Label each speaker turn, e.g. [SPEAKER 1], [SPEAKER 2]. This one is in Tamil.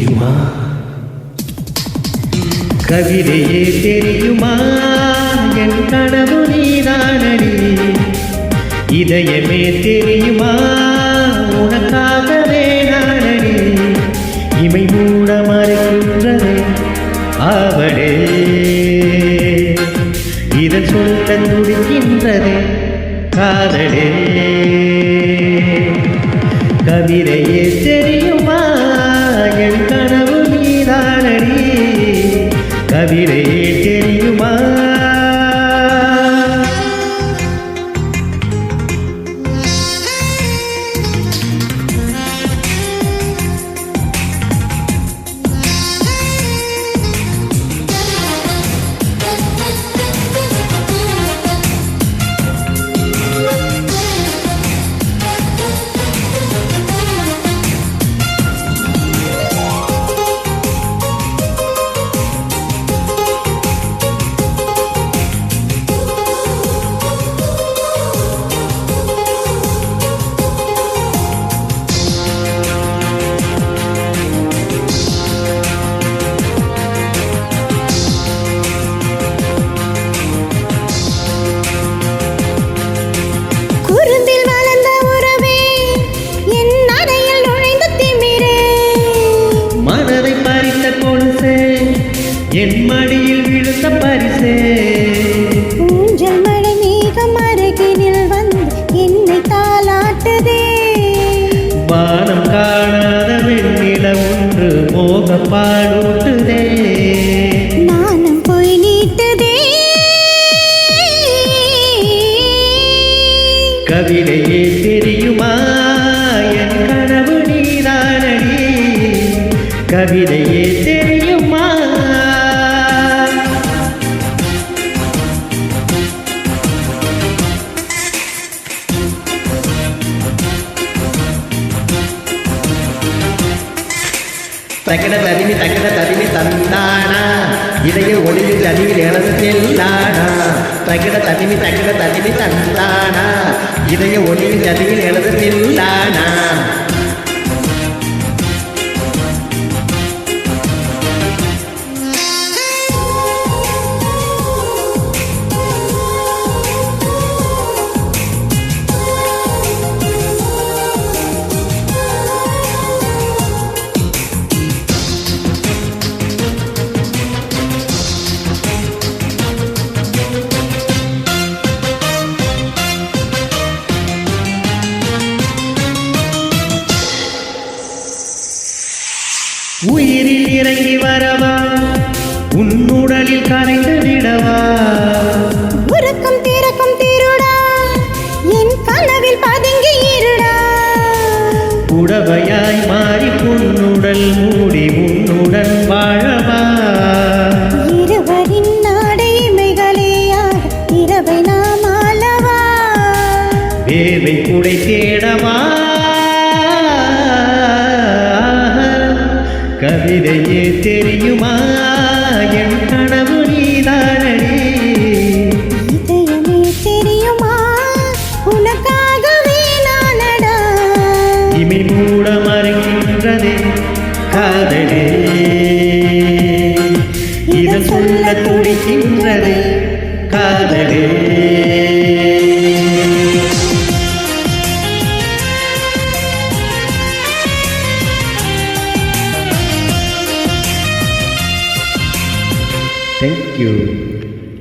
[SPEAKER 1] தெரியுமா? கவிதையே தெரியுமா? என் கனவு நீதானடி. இதயமே தெரியுமா? உனக்காகவே நானடி. இமை மூட மறைக்கின்றதே அவளே, இதன் சொல்ல துடிக்கின்றதே காதலே. கவிதையே தெரியுமா? என் கனவு நீதானடி. கவிதையே தெரியுமா? என் மடியில் விழுந்த பரிசே,
[SPEAKER 2] ஊஞ்சல் மழை மேகம் அருகினில் வந்து என்னை தாலாட்டுதே.
[SPEAKER 1] வானம் காணாத வெண்ணில ஒன்று மோக பாடூட்டுதே.
[SPEAKER 2] நானும் போய் நீட்டுதே.
[SPEAKER 1] கவிதையே தெரியுமா? என் கனவு நீதானடி. கவிதையே தெரியுமா? தக்கட ததிமி தந்தானா, இதய ஒளியில் அடிவில் எனது செல்லானா. தக்கட ததிமி தந்தானா, இதய ஒளியில் அடிவில் எனது செல்லானா. உயிரில் இறங்கி வரவா, உன்னுடலில் கரைந்து விடவா.
[SPEAKER 2] உறக்கம் திறக்கும் திருடா, என் கனவில் பதுங்கி இருடா.
[SPEAKER 1] புடவையாய் மாறி பொன்னுடல் மூடி உன்னுடன் வாழவா.
[SPEAKER 2] இருவரின் நாடைமைகளேயாக இரவை நாம் ஆளவா.
[SPEAKER 1] வேவை குடை தேடவா. கவிதையே தெரியுமா? என் கனவு